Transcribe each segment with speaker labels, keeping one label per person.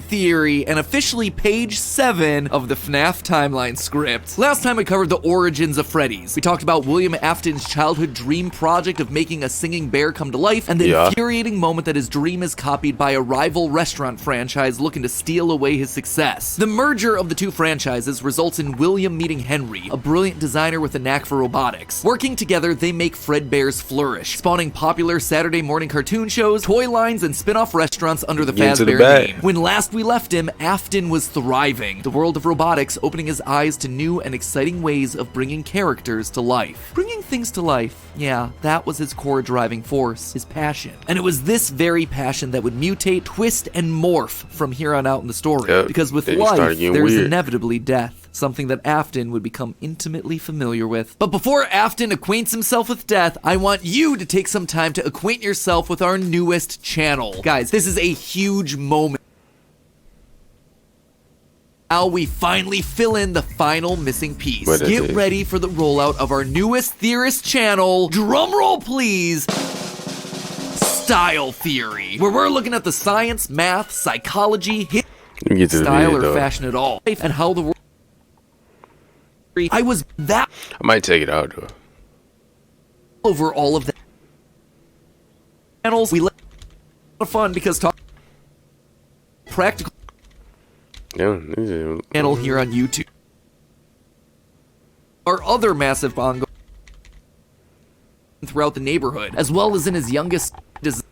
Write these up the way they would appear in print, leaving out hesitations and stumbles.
Speaker 1: theory, and officially page 7 of the FNAF timeline script. Last time we covered the origins of Freddy's. We talked about William Afton's childhood dream project of making a singing bear come to life, and the infuriating moment that his dream is copied by a rival restaurant franchise looking to steal away his success. The merger of the two franchises results in William meeting Henry, a brilliant designer with a knack for robotics. Working together, they make Fredbear's flourish, spawning popular Saturday morning cartoon shows, toy lines, and spin-off restaurants under the Fazbear name. When last we left him, Afton was thriving, the world of robotics opening his eyes to new and exciting ways of bringing characters to life. Bringing things to life, yeah, that was his core driving force, his passion. And it was this very passion that would mutate, twist, and morph from here on out in the story. Because with life, there's inevitably death, something that Afton would become intimately familiar with. But before Afton acquaints himself with death, I want you to take some time to acquaint yourself with our newest channel. Guys, this is a huge moment. Now we finally fill in the final missing piece. Get ready for the rollout of our newest theorist channel. Drumroll please. Style Theory, where we're looking at the science, math, psychology, style, or fashion at all, and how the world. I
Speaker 2: might take it out though.
Speaker 1: Over all of the channels, we let fun because talk practical. Channel here on YouTube. Our other massive ongoing throughout the neighborhood, as well as in his youngest designer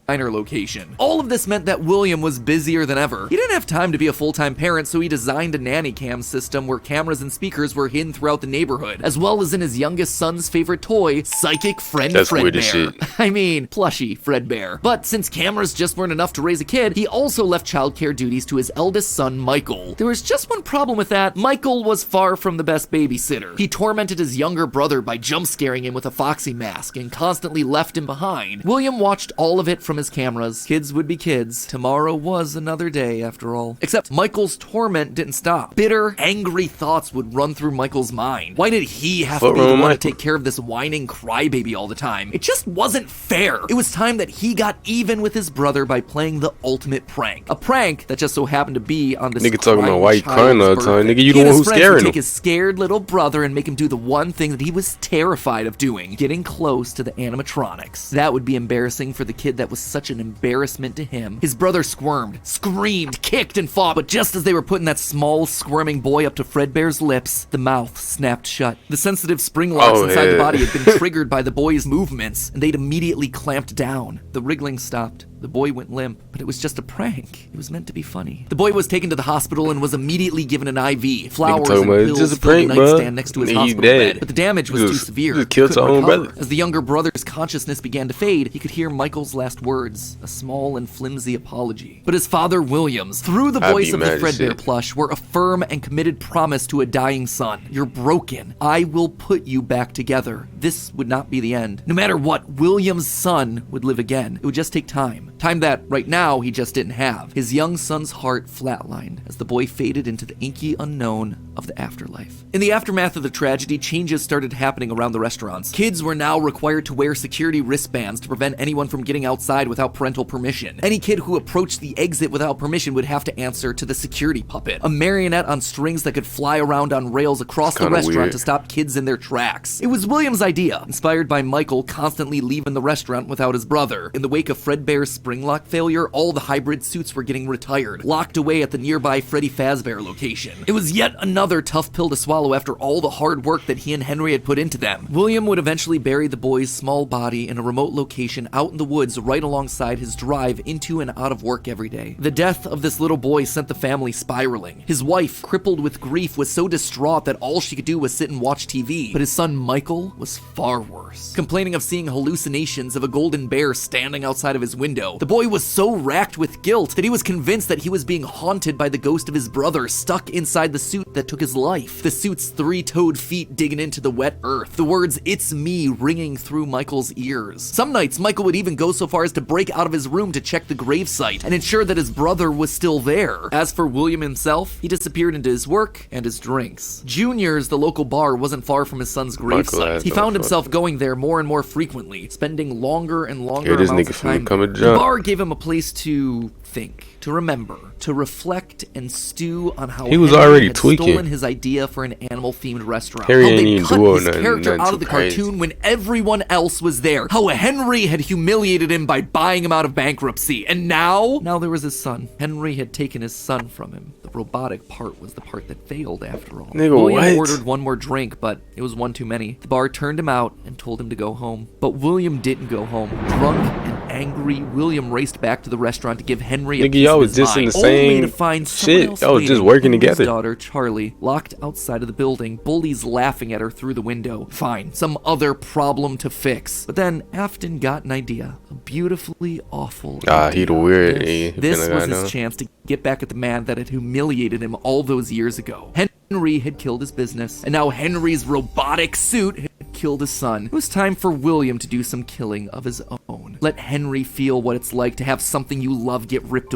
Speaker 1: location. All of this meant that William was busier than ever. He didn't have time to be a full-time parent, so he designed a nanny cam system where cameras and speakers were hidden throughout the neighborhood, as well as in his youngest son's favorite toy, Psychic Friend Fredbear. I mean, plushy Fredbear. But since cameras just weren't enough to raise a kid, he also left childcare duties to his eldest son, Michael. There was just one problem with that. Michael was far from the best babysitter. He tormented his younger brother by jump-scaring him with a Foxy mask and constantly left him behind. William watched all of it from his cameras. Kids would be kids. Tomorrow was another day, after all. Except Michael's torment didn't stop. Bitter, angry thoughts would run through Michael's mind. Why did he have to be the one to take care of this whining crybaby all the time? It just wasn't fair. It was time that he got even with his brother by playing the ultimate prank. A prank that just so happened to be on this
Speaker 2: nigga talking about why you crying all the time. Nigga, you the one who's scaring him.
Speaker 1: Take his scared little brother and make him do the one thing that he was terrified of doing, getting close to the animatronics. That would be embarrassing for the kid that was such an embarrassment to him. His brother squirmed, screamed, kicked, and fought, but just as they were putting that small, squirming boy up to Fredbear's lips, the mouth snapped shut. The sensitive spring locks inside the body had been triggered by the boy's movements, and they'd immediately clamped down. The wriggling stopped. The boy went limp, but it was just a prank. It was meant to be funny. The boy was taken to the hospital and was immediately given an IV. Flowers and pills filled the nightstand next to his hospital bed, but the damage was too severe. He killed his own brother. As the younger brother's consciousness began to fade, he could hear Michael's last words, a small and flimsy apology. But his father, Williams, through the voice of the Fredbear plush, were a firm and committed promise to a dying son. You're broken. I will put you back together. This would not be the end. No matter what, Williams' son would live again. It would just take time. Time that, right now, he just didn't have. His young son's heart flatlined as the boy faded into the inky unknown of the afterlife. In the aftermath of the tragedy, changes started happening around the restaurants. Kids were now required to wear security wristbands to prevent anyone from getting outside without parental permission. Any kid who approached the exit without permission would have to answer to the security puppet, a marionette on strings that could fly around on rails across the restaurant to stop kids in their tracks. It was Williams' idea, inspired by Michael constantly leaving the restaurant without his brother. In the wake of Fredbear's spring lock failure, all the hybrid suits were getting retired, locked away at the nearby Freddy Fazbear location. It was yet another tough pill to swallow after all the hard work that he and Henry had put into them. William would eventually bury the boy's small body in a remote location out in the woods right alongside his drive into and out of work every day. The death of this little boy sent the family spiraling. His wife, crippled with grief, was so distraught that all she could do was sit and watch TV. But his son Michael was far worse, complaining of seeing hallucinations of a golden bear standing outside of his window. The boy was so racked with guilt that he was convinced that he was being haunted by the ghost of his brother stuck inside the suit that took his life. The suit's three-toed feet digging into the wet earth. The words, "It's me," ringing through Michael's ears. Some nights, Michael would even go so far as to to break out of his room to check the gravesite and ensure that his brother was still there. As for William himself, he disappeared into his work and his drinks. Junior's, the local bar, wasn't far from his son's gravesite. He found himself going there more and more frequently, spending longer and longer amounts of time. The bar gave him a place to think, to remember, to reflect and stew on how
Speaker 2: he was
Speaker 1: Henry
Speaker 2: already
Speaker 1: had
Speaker 2: tweaking.
Speaker 1: stolen his idea for an animal-themed restaurant.
Speaker 2: Harry
Speaker 1: How
Speaker 2: ain't
Speaker 1: they
Speaker 2: even
Speaker 1: cut
Speaker 2: doing
Speaker 1: his character
Speaker 2: nothing
Speaker 1: out of the
Speaker 2: crazy.
Speaker 1: cartoon when everyone else was there. How Henry had humiliated him by buying him out of bankruptcy. And now there was his son. Henry had taken his son from him. The robotic part was the part that failed after all.
Speaker 2: Nigga,
Speaker 1: William
Speaker 2: what?
Speaker 1: ordered one more drink, but it was one too many. The bar turned him out and told him to go home. But William didn't go home. Drunk and angry, William raced back to the restaurant to give Henry a piece
Speaker 2: y'all
Speaker 1: of
Speaker 2: was
Speaker 1: his
Speaker 2: just in
Speaker 1: mind,
Speaker 2: the
Speaker 1: only
Speaker 2: same
Speaker 1: to find someone
Speaker 2: shit.
Speaker 1: else
Speaker 2: Y'all was just
Speaker 1: waiting.
Speaker 2: working
Speaker 1: Henry's
Speaker 2: together.
Speaker 1: daughter, Charlie, locked outside of the building, bullies laughing at her through the window. Fine, some other problem to fix. But then Afton got an idea. A beautifully awful idea.
Speaker 2: He the weird.
Speaker 1: This was his chance to get back at the man that had humiliated him all those years ago. Henry had killed his business, and now Henry's robotic suit had killed his son. It was time for William to do some killing of his own. Let Henry feel what it's like to have something you love get ripped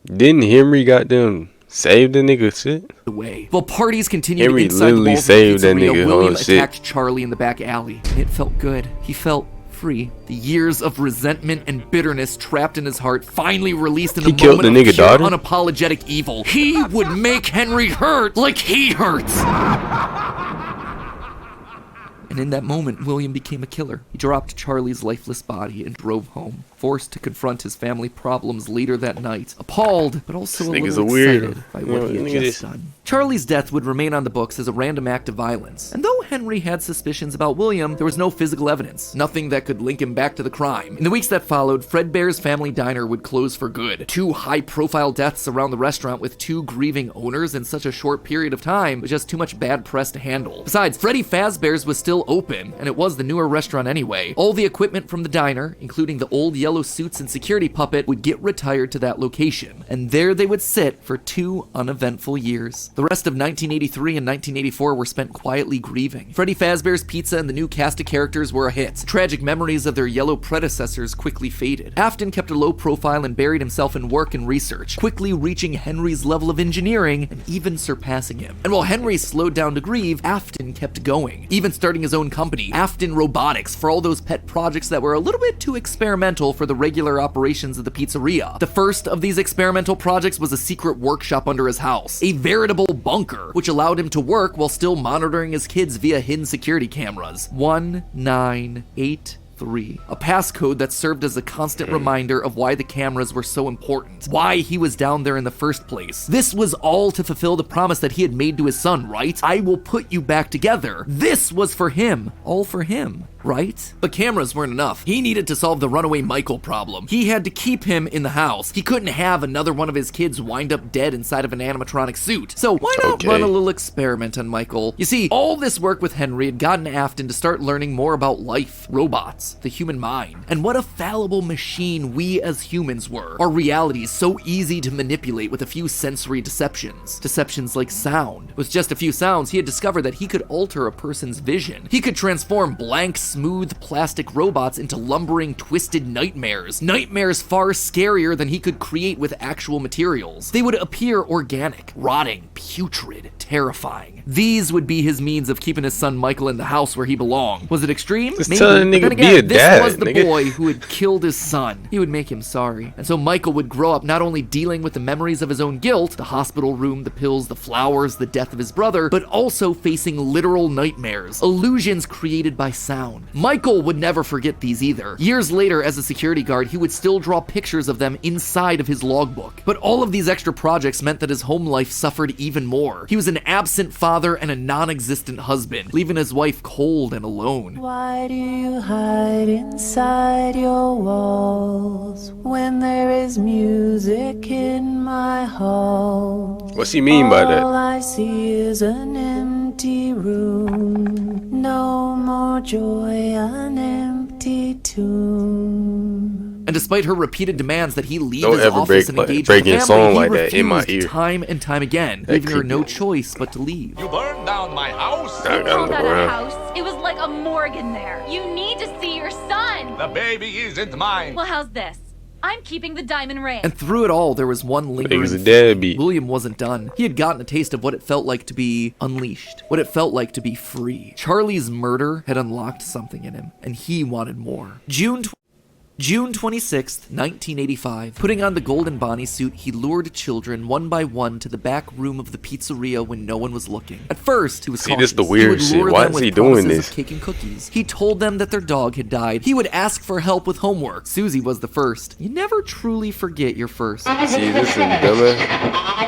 Speaker 2: Didn't Henry goddamn save the nigga shit?
Speaker 1: away. While parties continued
Speaker 2: Henry
Speaker 1: inside the
Speaker 2: literally
Speaker 1: walls of
Speaker 2: saved
Speaker 1: the
Speaker 2: that
Speaker 1: pizzeria,
Speaker 2: nigga,
Speaker 1: William
Speaker 2: oh, shit.
Speaker 1: attacked Charlie in the back alley. It felt good. He felt free. The years of resentment and bitterness trapped in his heart finally released in the
Speaker 2: He killed
Speaker 1: moment
Speaker 2: the
Speaker 1: of
Speaker 2: nigga
Speaker 1: pure,
Speaker 2: daughter?
Speaker 1: unapologetic evil. He would make Henry hurt like he hurts. And in that moment, William became a killer. He dropped Charlie's lifeless body and drove home, forced to confront his family problems later that night, appalled, but also a
Speaker 2: This
Speaker 1: little
Speaker 2: nigga's a weirdo.
Speaker 1: excited by what he had
Speaker 2: Look at
Speaker 1: just
Speaker 2: this.
Speaker 1: done. Charlie's death would remain on the books as a random act of violence. And though Henry had suspicions about William, there was no physical evidence, nothing that could link him back to the crime. In the weeks that followed, Fredbear's Family Diner would close for good. 2 high-profile deaths around the restaurant with 2 grieving owners in such a short period of time was just too much bad press to handle. Besides, Freddy Fazbear's was still open, and it was the newer restaurant anyway. All the equipment from the diner, including the old yellow suits and security puppet, would get retired to that location. And there they would sit for 2 uneventful years. The rest of 1983 and 1984 were spent quietly grieving. Freddy Fazbear's Pizza and the new cast of characters were a hit. Tragic memories of their yellow predecessors quickly faded. Afton kept a low profile and buried himself in work and research, quickly reaching Henry's level of engineering and even surpassing him. And while Henry slowed down to grieve, Afton kept going, even starting his own company, Afton Robotics, for all those pet projects that were a little bit too experimental for the regular operations of the pizzeria. The first of these experimental projects was a secret workshop under his house, a veritable bunker, which allowed him to work while still monitoring his kids via hidden security cameras. 1983. A passcode that served as a constant reminder of why the cameras were so important, why he was down there in the first place. This was all to fulfill the promise that he had made to his son, right? I will put you back together. This was for him, all for him, right? But cameras weren't enough. He needed to solve the runaway Michael problem. He had to keep him in the house. He couldn't have another one of his kids wind up dead inside of an animatronic suit. So why not run a little experiment on Michael? You see, all this work with Henry had gotten Afton to start learning more about life, robots, the human mind, and what a fallible machine we as humans were. Our realities so easy to manipulate with a few sensory deceptions. Deceptions like sound. With just a few sounds, he had discovered that he could alter a person's vision. He could transform blank, smooth plastic robots into lumbering, twisted nightmares. Nightmares far scarier than he could create with actual materials. They would appear organic, rotting, putrid, terrifying. These would be his means of keeping his son Michael in the house where he belonged. Was it extreme?
Speaker 2: Just
Speaker 1: Maybe.
Speaker 2: tell a
Speaker 1: But
Speaker 2: nigga
Speaker 1: then
Speaker 2: be
Speaker 1: again,
Speaker 2: a
Speaker 1: this
Speaker 2: dad,
Speaker 1: was the
Speaker 2: nigga.
Speaker 1: boy who had killed his son. He would make him sorry. And so Michael would grow up not only dealing with the memories of his own guilt, the hospital room, the pills, the flowers, the death of his brother, but also facing literal nightmares, illusions created by sound. Michael would never forget these either. Years later, as a security guard, he would still draw pictures of them inside of his logbook. But all of these extra projects meant that his home life suffered even more. He was an absent father and a non-existent husband, leaving his wife cold and alone.
Speaker 3: Why do you hide inside your walls when there is music in my hall?
Speaker 2: What's he mean by that?
Speaker 3: All I see is an empty room, no more joy, an empty tomb.
Speaker 1: And despite her repeated demands that he leave
Speaker 2: Don't
Speaker 1: his
Speaker 2: ever
Speaker 1: office and engage with
Speaker 2: break
Speaker 1: the
Speaker 2: in
Speaker 1: family,
Speaker 2: song
Speaker 1: he
Speaker 2: like that in my
Speaker 1: refused
Speaker 2: ear.
Speaker 1: time and time again,
Speaker 2: That
Speaker 1: leaving her
Speaker 2: creepy.
Speaker 1: no choice but to leave.
Speaker 4: You burned down my house.
Speaker 2: I gotta look
Speaker 5: Call that a
Speaker 2: around.
Speaker 5: house?
Speaker 4: It was like a morgue in there. You need to see your son.
Speaker 5: The baby isn't mine.
Speaker 4: Well, how's this? I'm keeping the diamond ring.
Speaker 1: And through it all, there was one lingering
Speaker 2: was a
Speaker 1: feeling.
Speaker 2: deadbeat.
Speaker 1: William wasn't done. He had gotten a taste of what it felt like to be unleashed, what it felt like to be free. Charlie's murder had unlocked something in him, and he wanted more. June 26th, 1985. Putting on the golden Bonnie suit, he lured children one by one to the back room of the pizzeria when no one was looking. At first, he was cautious.
Speaker 2: this the weird
Speaker 1: He would
Speaker 2: shit.
Speaker 1: lure
Speaker 2: Why
Speaker 1: them
Speaker 2: is
Speaker 1: with
Speaker 2: he doing
Speaker 1: promises
Speaker 2: this?
Speaker 1: of cake and cookies. He told them that their dog had died. He would ask for help with homework. Susie was the first. You never truly forget your first.
Speaker 2: See, this is dumbass.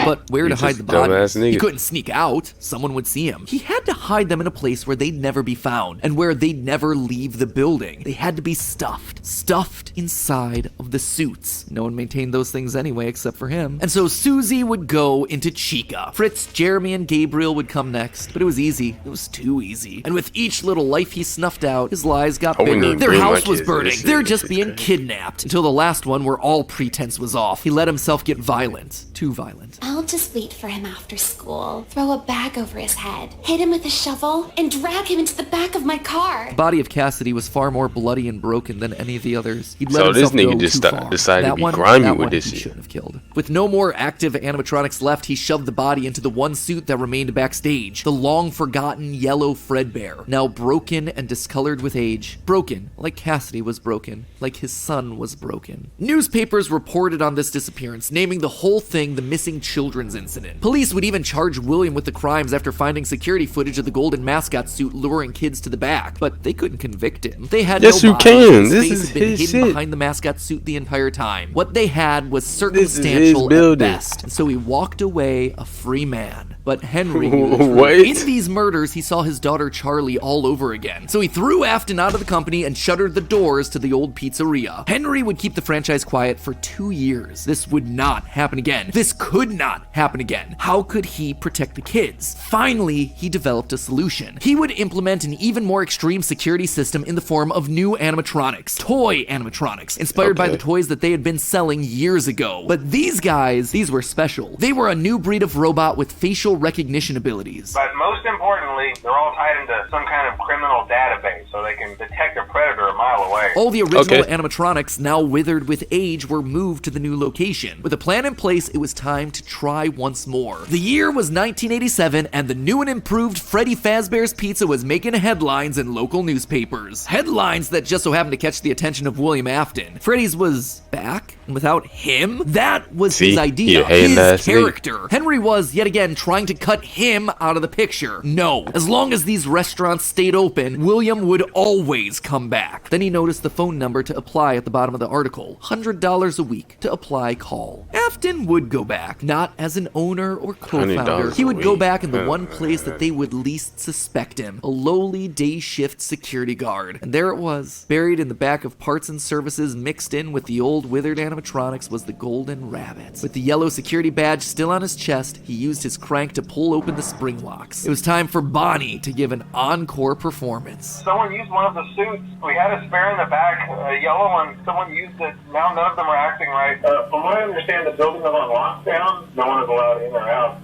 Speaker 1: But where to
Speaker 2: He's
Speaker 1: hide
Speaker 2: just
Speaker 1: the
Speaker 2: a dumbass
Speaker 1: bodies?
Speaker 2: nigga.
Speaker 1: He couldn't sneak out. Someone would see him. He had to hide them in a place where they'd never be found and where they'd never leave the building. They had to be stuffed inside of the suits. No one maintained those things anyway except for him. And so Susie would go into Chica. Fritz, Jeremy, and Gabriel would come next. But it was easy. It was too easy. And with each little life he snuffed out, his lies got
Speaker 2: I wouldn't
Speaker 1: bigger.
Speaker 2: even
Speaker 1: Their
Speaker 2: bring my
Speaker 1: house was
Speaker 2: kids to
Speaker 1: burning.
Speaker 2: this
Speaker 1: They're
Speaker 2: shit.
Speaker 1: just
Speaker 2: This
Speaker 1: being
Speaker 2: is crazy.
Speaker 1: kidnapped. Until the last one where all pretense was off. He let himself get violent. Too violent.
Speaker 6: I'll just wait for him after school, throw a bag over his head, hit him with a shovel, and drag him into the back of my car.
Speaker 1: The body of Cassidy was far more bloody and broken than any of the others. He'd let
Speaker 2: So this
Speaker 1: himself
Speaker 2: nigga
Speaker 1: go
Speaker 2: just
Speaker 1: too far.
Speaker 2: decided to
Speaker 1: That
Speaker 2: be
Speaker 1: one-
Speaker 2: grimy
Speaker 1: that
Speaker 2: with
Speaker 1: one
Speaker 2: this
Speaker 1: he
Speaker 2: shit.
Speaker 1: shouldn't have killed. With no more active animatronics left, he shoved the body into the one suit that remained backstage. The long-forgotten yellow Fredbear, now broken and discolored with age. Broken, like Cassidy was broken, like his son was broken. Newspapers reported on this disappearance, naming the whole thing the missing children's incident. Police would even charge William with the crimes after finding security footage of the golden mascot suit luring kids to the back, but they couldn't convict him. They had
Speaker 2: Yes,
Speaker 1: no
Speaker 2: you
Speaker 1: body.
Speaker 2: can.
Speaker 1: His
Speaker 2: This
Speaker 1: face
Speaker 2: is
Speaker 1: had been
Speaker 2: his
Speaker 1: hidden
Speaker 2: shit.
Speaker 1: behind the mascot suit the entire time. What they had was
Speaker 2: is his
Speaker 1: circumstantial at
Speaker 2: building.
Speaker 1: best, and so he walked away a free man. But Henry knew the truth.
Speaker 2: What?
Speaker 1: In these murders, he saw his daughter Charlie all over again. So he threw Afton out of the company and shuttered the doors to the old pizzeria. Henry would keep the franchise quiet for 2 years. This would not happen again. This could not happen again. How could he protect the kids? Finally, he developed a solution. He would implement an even more extreme security system in the form of new animatronics. Toy animatronics, inspired by
Speaker 2: Okay.
Speaker 1: the toys that they had been selling years ago. But these guys, these were special. They were a new breed of robot with facial recognition abilities.
Speaker 7: But most importantly, they're all tied into some kind of criminal database so they can detect a predator a mile away.
Speaker 1: All the original
Speaker 2: Okay.
Speaker 1: animatronics, now withered with age, were moved to the new location. With a plan in place, it was time to try once more. The year was 1987, and the new and improved Freddy Fazbear's Pizza was making headlines in local newspapers. Headlines that just so happened to catch the attention of William Afton. Freddy's was back, and without him, that was
Speaker 2: See?
Speaker 1: his idea,
Speaker 2: He a hating
Speaker 1: his
Speaker 2: ass nigga.
Speaker 1: character. Henry was, yet again, trying to cut him out of the picture. No. As long as these restaurants stayed open, William would always come back. Then he noticed the phone number to apply at the bottom of the article. $100 a week to apply call. Afton would go back, not as an owner or co-founder.
Speaker 2: $100
Speaker 1: He would
Speaker 2: a
Speaker 1: go
Speaker 2: week.
Speaker 1: back in the one place that they would least suspect him, a lowly day shift security guard. And there it was. Buried in the back of parts and services, mixed in with the old withered animatronics, was the golden rabbit. With the yellow security badge still on his chest, he used his crank to pull open the spring locks. It was time for Bonnie to give an encore performance.
Speaker 7: Someone used one of the suits. We had a spare in the back, a yellow one. Someone used it. Now none of them are acting right. From what I understand, the building is on lockdown. No one is allowed in or out,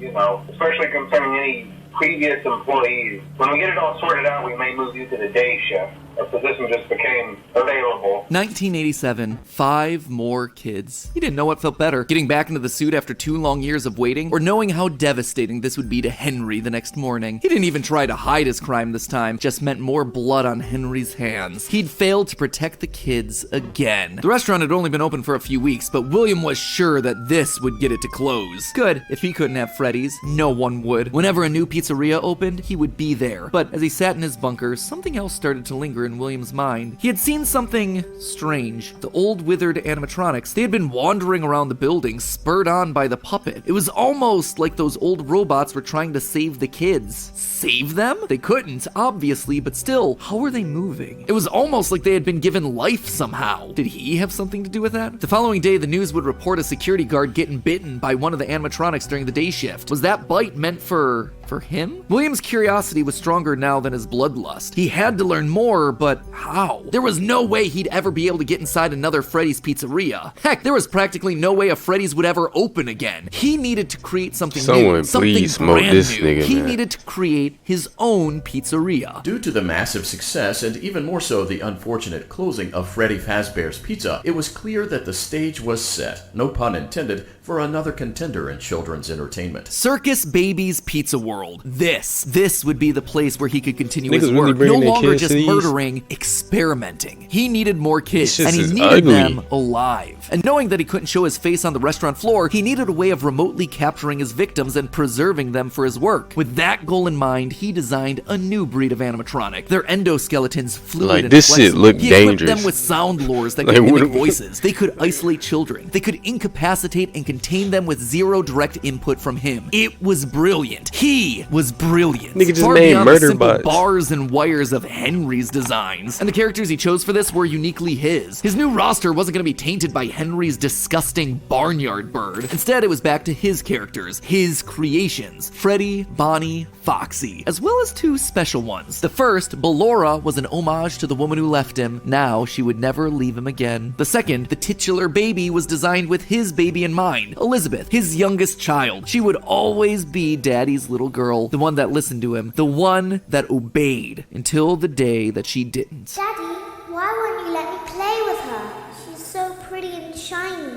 Speaker 7: especially concerning any previous employees. When we get it all sorted out, we may move you to the day shift. A position just became available.
Speaker 1: 1987, 5 more kids. He didn't know what felt better, getting back into the suit after 2 long years of waiting, or knowing how devastating this would be to Henry the next morning. He didn't even try to hide his crime this time, just meant more blood on Henry's hands. He'd failed to protect the kids again. The restaurant had only been open for a few weeks, but William was sure that this would get it to close. Good, if he couldn't have Freddy's, no one would. Whenever a new pizzeria opened, he would be there. But as he sat in his bunker, something else started to linger in William's mind. He had seen something strange. The old withered animatronics, they had been wandering around the building, spurred on by the puppet. It was almost like those old robots were trying to save the kids. Save them? They couldn't, obviously, but still, how were they moving? It was almost like they had been given life somehow. Did he have something to do with that? The following day, the news would report a security guard getting bitten by one of the animatronics during the day shift. Was that bite meant for for him? William's curiosity was stronger now than his bloodlust. He had to learn more, but how? There was no way he'd ever be able to get inside another Freddy's Pizzeria. Heck, there was practically no way a Freddy's would ever open again. He needed to create something new, something
Speaker 2: please smoke
Speaker 1: brand
Speaker 2: this
Speaker 1: new.
Speaker 2: nigga,
Speaker 1: He
Speaker 2: man.
Speaker 1: needed to create his own pizzeria.
Speaker 5: Due to the massive success, and even more so the unfortunate closing of Freddy Fazbear's Pizza, it was clear that the stage was set, no pun intended, for another contender in children's entertainment.
Speaker 1: Circus Baby's Pizza World. This would be the place where he could continue
Speaker 2: Niggas
Speaker 1: his
Speaker 2: really
Speaker 1: work. No
Speaker 2: bringing their
Speaker 1: longer
Speaker 2: kids
Speaker 1: just
Speaker 2: to these?
Speaker 1: murdering, experimenting. He needed more kids,
Speaker 2: This
Speaker 1: and he
Speaker 2: is
Speaker 1: needed
Speaker 2: ugly.
Speaker 1: them alive. And knowing that he couldn't show his face on the restaurant floor, he needed a way of remotely capturing his victims and preserving them for his work. With that goal in mind, he designed a new breed of animatronic. Their endoskeletons fluid
Speaker 2: Like,
Speaker 1: and
Speaker 2: this shit
Speaker 1: flexible.
Speaker 2: looked
Speaker 1: He equipped
Speaker 2: dangerous.
Speaker 1: them with sound lures that
Speaker 2: Like,
Speaker 1: could
Speaker 2: what
Speaker 1: mimic
Speaker 2: if-
Speaker 1: voices. They could isolate children. They could incapacitate and contain them with zero direct input from him. It was brilliant. He was brilliant.
Speaker 2: Nigga just
Speaker 1: Far
Speaker 2: made
Speaker 1: beyond the
Speaker 2: murder
Speaker 1: simple
Speaker 2: bots.
Speaker 1: bars and wires of Henry's designs. And the characters he chose for this were uniquely his. His new roster wasn't going to be tainted by Henry's disgusting barnyard bird. Instead, it was back to his characters, his creations, Freddy, Bonnie, Foxy, as well as two special ones. The first, Ballora, was an homage to the woman who left him. Now she would never leave him again. The second, the titular baby, was designed with his baby in mind, Elizabeth, his youngest child. She would always be Daddy's little girl, the one that listened to him, the one that obeyed until the day that she didn't.
Speaker 8: Daddy, why won't you let me play with her? She's so pretty and shiny.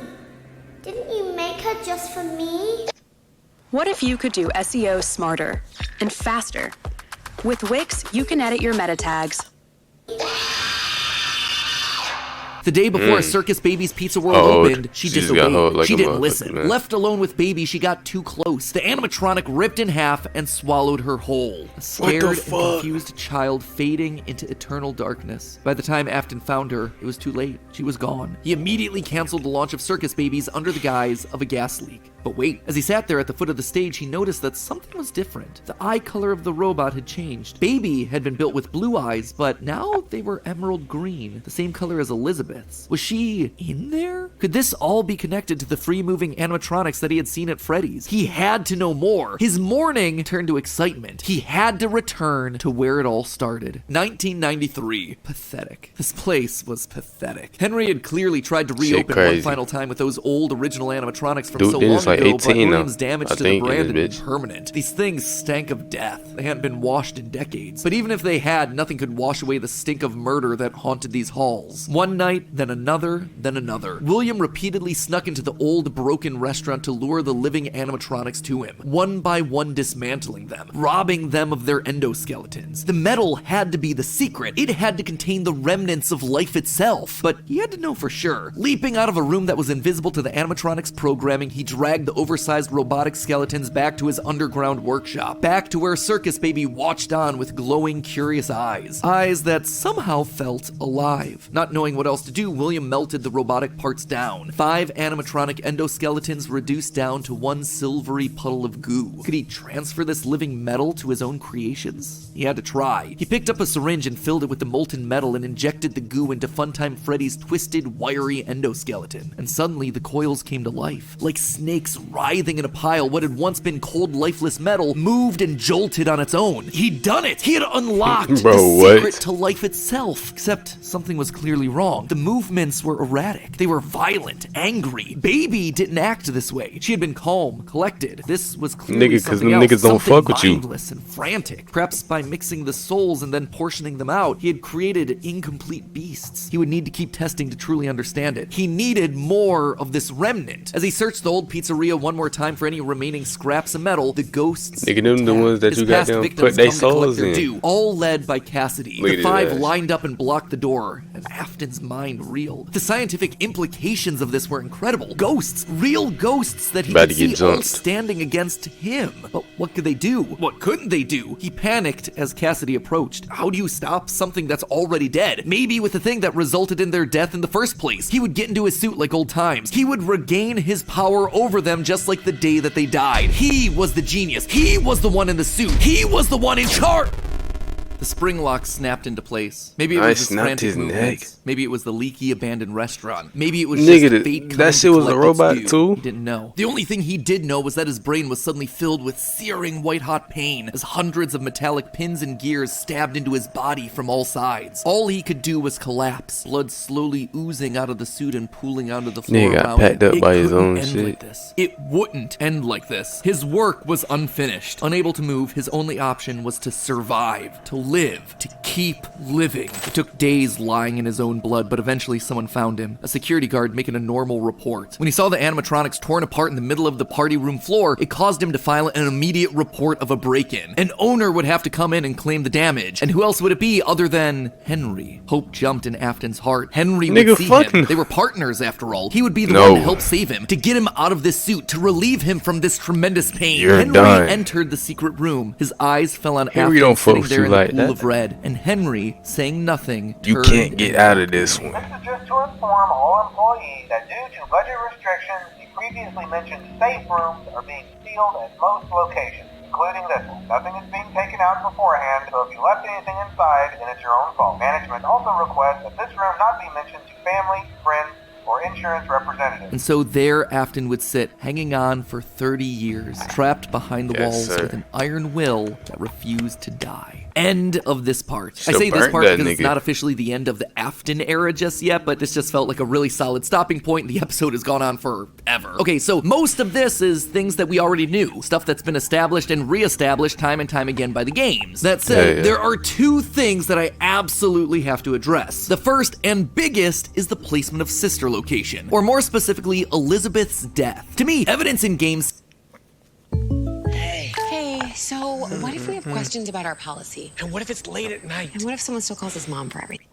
Speaker 8: Didn't you make her just for me?
Speaker 9: What if you could do SEO smarter and faster? With Wix, you can edit your meta tags.
Speaker 1: The day before Circus Baby's Pizza World
Speaker 2: Oh,
Speaker 1: opened, she
Speaker 2: she just got
Speaker 1: disobeyed.
Speaker 2: hold like
Speaker 1: She
Speaker 2: a
Speaker 1: didn't
Speaker 2: motherfucker,
Speaker 1: listen.
Speaker 2: man.
Speaker 1: Left alone with Baby, she got too close. The animatronic ripped in half and swallowed her whole. A scared and confused child fading into eternal darkness. By the time Afton found her, it was too late. She was gone. He immediately canceled the launch of Circus Babies under the guise of a gas leak. But wait, as he sat there at the foot of the stage, he noticed that something was different. The eye color of the robot had changed. Baby had been built with blue eyes, but now they were emerald green, the same color as Elizabeth's. Was she in there? Could this all be connected to the free-moving animatronics that he had seen at Freddy's? He had to know more. His mourning turned to excitement. He had to return to where it all started. 1993. Pathetic. This place was pathetic. Henry had clearly tried to reopen one
Speaker 2: crazy.
Speaker 1: final time with those old original animatronics from
Speaker 2: Dude,
Speaker 1: so
Speaker 2: then
Speaker 1: long
Speaker 2: it's like
Speaker 1: ago, but
Speaker 2: 18 now,
Speaker 1: Williams' damage
Speaker 2: I
Speaker 1: to the
Speaker 2: think, in
Speaker 1: brand had been
Speaker 2: this bitch.
Speaker 1: permanent. These things stank of death. They hadn't been washed in decades. But even if they had, nothing could wash away the stink of murder that haunted these halls. One night, then another, then another. William repeatedly snuck into the old broken restaurant to lure the living animatronics to him, one by one dismantling them, robbing them of their endoskeletons. The metal had to be the secret. It had to contain the remnants of life itself. But he had to know for sure. Leaping out of a room that was invisible to the animatronics programming, he dragged the oversized robotic skeletons back to his underground workshop, back to where Circus Baby watched on with glowing, curious eyes. Eyes that somehow felt alive. Not knowing what else to do, William melted the robotic parts down. 5 animatronic endoskeletons reduced down to one silvery puddle of goo. Could he transfer this living metal to his own creations? He had to try. He picked up a syringe and filled it with the molten metal and injected the goo into Funtime Freddy's twisted, wiry endoskeleton. And suddenly the coils came to life. Like snakes writhing in a pile, what had once been cold, lifeless metal moved and jolted on its own. He'd done it! He had unlocked
Speaker 2: Bro,
Speaker 1: the
Speaker 2: what?
Speaker 1: secret to life itself. Except something was clearly wrong. The movements were erratic. They were violent, angry. Baby didn't act this way. She had been calm, collected. This was clearly
Speaker 2: Nigga, 'cause
Speaker 1: something
Speaker 2: them
Speaker 1: else,
Speaker 2: niggas don't
Speaker 1: something
Speaker 2: fuck with you.
Speaker 1: mindless and frantic. Perhaps by mixing the souls and then portioning them out, he had created incomplete beasts. He would need to keep testing to truly understand it. He needed more of this remnant. As he searched the old pizzeria one more time for any remaining scraps of metal, the ghosts
Speaker 2: Nigga, them the
Speaker 1: attacked.
Speaker 2: ones that
Speaker 1: His
Speaker 2: you got
Speaker 1: past
Speaker 2: them
Speaker 1: victims
Speaker 2: put they
Speaker 1: come to collect
Speaker 2: souls
Speaker 1: their
Speaker 2: in.
Speaker 1: due, all led by Cassidy.
Speaker 2: Look
Speaker 1: The
Speaker 2: at
Speaker 1: 5
Speaker 2: his ass.
Speaker 1: lined up and blocked the door, and Afton's mind reeled. The scientific implications of this were incredible. Ghosts, real ghosts that he
Speaker 2: About
Speaker 1: could
Speaker 2: to get
Speaker 1: see all
Speaker 2: jumped.
Speaker 1: standing against him. But what could they do? What couldn't they do? He panicked as Cassidy approached. How do you stop something that's already dead? Maybe with the thing that resulted in their death in the first place. He would get into his suit like old times. He would regain his power over them just like the day that they died. He was the genius. He was the one in the suit. He was the one in charge. The spring lock snapped into place. Maybe it
Speaker 2: I
Speaker 1: was his
Speaker 2: snapped
Speaker 1: frantic
Speaker 2: his neck.
Speaker 1: movements. Maybe it was the leaky abandoned restaurant. Maybe it was
Speaker 2: Nigga,
Speaker 1: just fate coming
Speaker 2: that shit
Speaker 1: to
Speaker 2: was a
Speaker 1: collect its
Speaker 2: robot
Speaker 1: due.
Speaker 2: too?
Speaker 1: He didn't know. The only thing he did know was that his brain was suddenly filled with searing white-hot pain as hundreds of metallic pins and gears stabbed into his body from all sides. All he could do was collapse, blood slowly oozing out of the suit and pooling onto the floor
Speaker 2: Nigga got
Speaker 1: around
Speaker 2: packed
Speaker 1: him.
Speaker 2: up
Speaker 1: It
Speaker 2: by his
Speaker 1: couldn't
Speaker 2: own
Speaker 1: end
Speaker 2: shit.
Speaker 1: like this. It wouldn't end like this. His work was unfinished. Unable to move, his only option was to survive, to live, to keep living. It took days lying in his own blood, but eventually someone found him. A security guard making a normal report. When he saw the animatronics torn apart in the middle of the party room floor, it caused him to file an immediate report of a break-in. An owner would have to come in and claim the damage. And who else would it be other than Henry? Hope jumped in Afton's heart. Henry would
Speaker 2: Nigga,
Speaker 1: see
Speaker 2: fuck
Speaker 1: him.
Speaker 2: no.
Speaker 1: They were partners after all. He would be the
Speaker 2: No.
Speaker 1: one to help save him, to get him out of this suit, to relieve him from this tremendous pain.
Speaker 2: You're
Speaker 1: Henry
Speaker 2: done.
Speaker 1: entered the secret room. His eyes fell on
Speaker 2: Henry
Speaker 1: Afton
Speaker 2: don't
Speaker 1: sitting
Speaker 2: fuck
Speaker 1: there
Speaker 2: you
Speaker 1: in the
Speaker 2: like
Speaker 1: pool
Speaker 2: that.
Speaker 1: of red. And Henry, saying nothing,
Speaker 2: You
Speaker 1: turned
Speaker 2: can't get
Speaker 1: and
Speaker 2: out of this one.
Speaker 7: This is just to inform all employees that due to budget restrictions, the previously mentioned safe rooms are being sealed at most locations, including this one. Nothing is being taken out beforehand, so if you left anything inside, then it's your own fault. Management also requests that this room not be mentioned to family, friends, or insurance representatives.
Speaker 1: And so there Afton would sit, hanging on for 30 years, trapped behind the
Speaker 2: Yes,
Speaker 1: walls
Speaker 2: sir.
Speaker 1: with an iron will that refused to die. End of this part. I
Speaker 2: Should've
Speaker 1: say this
Speaker 2: burnt
Speaker 1: part
Speaker 2: that
Speaker 1: because it's
Speaker 2: nigga.
Speaker 1: not officially the end of the Afton era just yet, but this just felt like a really solid stopping point. The episode has gone on forever. Okay, so most of this is things that we already knew, stuff that's been established and reestablished time and time again by the games. That said,
Speaker 2: Yeah.
Speaker 1: there are two things that I absolutely have to address. The first and biggest is the placement of sister location, or more specifically, Elizabeth's death. To me, evidence in games
Speaker 10: Hey, so what if we have questions about our policy?
Speaker 11: And what if it's late at night?
Speaker 10: And what if someone still calls us mom for everything?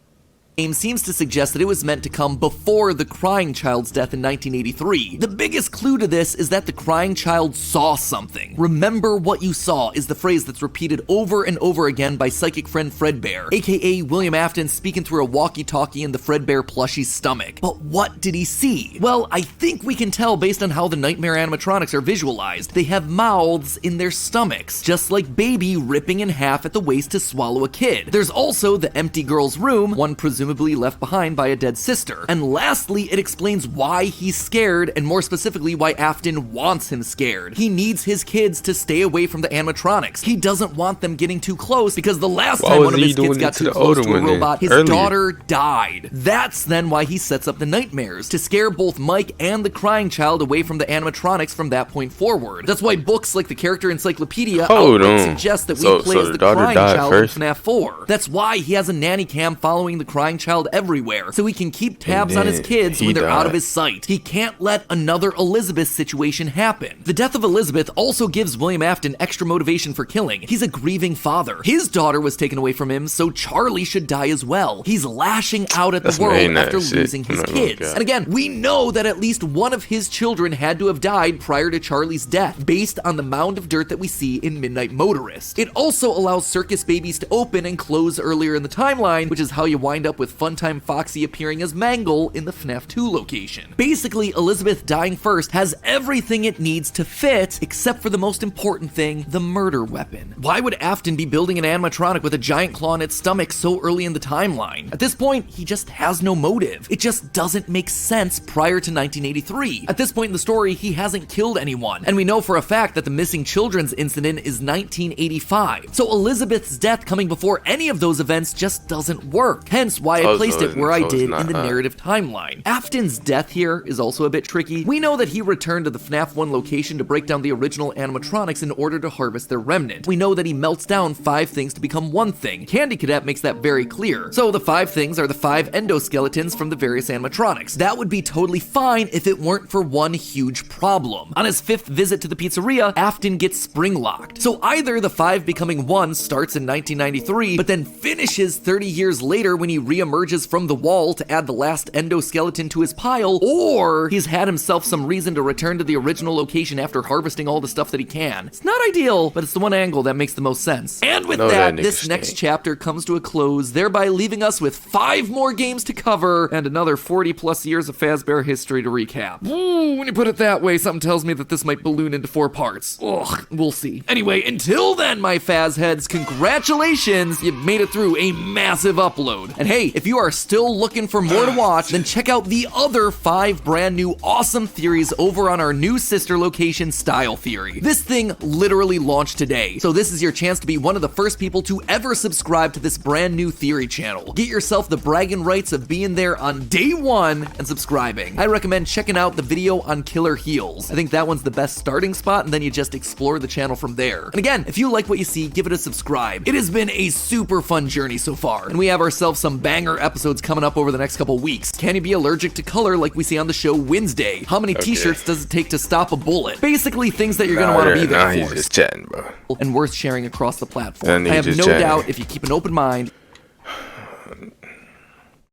Speaker 1: seems to suggest that it was meant to come before the crying child's death in 1983. The biggest clue to this is that the crying child saw something. Remember what you saw is the phrase that's repeated over and over again by psychic friend Fredbear, aka William Afton speaking through a walkie-talkie in the Fredbear plushie's stomach. But what did he see? Well, I think we can tell based on how the nightmare animatronics are visualized. They have mouths in their stomachs, just like Baby ripping in half at the waist to swallow a kid. There's also the empty girl's room, one presumably left behind by a dead sister. And lastly, it explains why he's scared, and more specifically why Afton wants him scared. He needs his kids to stay away from the animatronics. He doesn't want them getting too close because the last
Speaker 2: Why
Speaker 1: time
Speaker 2: was
Speaker 1: one of
Speaker 2: he
Speaker 1: his kids
Speaker 2: doing
Speaker 1: got
Speaker 2: it to
Speaker 1: too
Speaker 2: the
Speaker 1: close
Speaker 2: older
Speaker 1: to a
Speaker 2: one then,
Speaker 1: robot, his
Speaker 2: earlier?
Speaker 1: daughter died. That's then why he sets up the nightmares, to scare both Mike and the crying child away from the animatronics from that point forward. That's why books like the Character Encyclopedia
Speaker 2: Hold
Speaker 1: outright
Speaker 2: on.
Speaker 1: suggest that
Speaker 2: So-
Speaker 1: we play
Speaker 2: so
Speaker 1: as
Speaker 2: the
Speaker 1: the
Speaker 2: daughter
Speaker 1: crying
Speaker 2: died
Speaker 1: child
Speaker 2: first?
Speaker 1: in FNAF 4. That's why he has a nanny cam following the crying child everywhere, so he can keep tabs on his
Speaker 2: then
Speaker 1: kids
Speaker 2: he
Speaker 1: when they're out
Speaker 2: died.
Speaker 1: of his sight. He can't let another Elizabeth situation happen. The death of Elizabeth also gives William Afton extra motivation for killing. He's a grieving father. His daughter was taken away from him, so Charlie should die as well. He's lashing out at
Speaker 2: That's
Speaker 1: the world
Speaker 2: mainly
Speaker 1: after
Speaker 2: that shit.
Speaker 1: losing his
Speaker 2: I'm not gonna
Speaker 1: kids.
Speaker 2: cap.
Speaker 1: And again, we know that at least one of his children had to have died prior to Charlie's death, based on the mound of dirt that we see in Midnight Motorist. It also allows circus babies to open and close earlier in the timeline, which is how you wind up with Funtime Foxy appearing as Mangle in the FNAF 2 location. Basically, Elizabeth dying first has everything it needs to fit, except for the most important thing, the murder weapon. Why would Afton be building an animatronic with a giant claw in its stomach so early in the timeline? At this point, he just has no motive. It just doesn't make sense prior to 1983. At this point in the story, he hasn't killed anyone, and we know for a fact that the missing children's incident is 1985. So Elizabeth's death coming before any of those events just doesn't work, hence why I placed it where I did in the narrative timeline. Afton's death here is also a bit tricky. We know that he returned to the FNAF 1 location to break down the original animatronics in order to harvest their remnant. We know that he melts down 5 things to become one thing. Candy Cadet makes that very clear. So the 5 things are the 5 endoskeletons from the various animatronics. That would be totally fine if it weren't for one huge problem. On his 5th visit to the pizzeria, Afton gets spring locked. So either the 5 becoming 1 starts in 1993, but then finishes 30 years later when he reemerges re-emerges from the wall to add the last endoskeleton to his pile, or he's had himself some reason to return to the original location after harvesting all the stuff that he can. It's not ideal, but it's the one angle that makes the most sense. And with that, this next chapter comes to a close, thereby leaving us with 5 more games to cover and another 40 plus years of Fazbear history to recap. Ooh, when you put it that way, something tells me that this might balloon into 4 parts. Ugh, we'll see. Anyway, until then, my Faz heads, congratulations, you've made it through a massive upload. And hey, if you are still looking for more to watch, then check out the other 5 brand new awesome theories over on our new sister location, Style Theory. This thing literally launched today, so this is your chance to be one of the first people to ever subscribe to this brand new theory channel. Get yourself the bragging rights of being there on day 1 and subscribing. I recommend checking out the video on Killer Heels. I think that one's the best starting spot, and then you just explore the channel from there. And again, if you like what you see, give it a subscribe. It has been a super fun journey so far, and we have ourselves some banger episodes coming up over the next couple weeks. Can you be allergic to color like we see on the show Wednesday? How many t-shirts does it take to stop a bullet? Basically things that you're gonna want to be there for.
Speaker 2: He's just chatting, bro.
Speaker 1: And worth sharing across the platform. I have no doubt if you keep an open mind,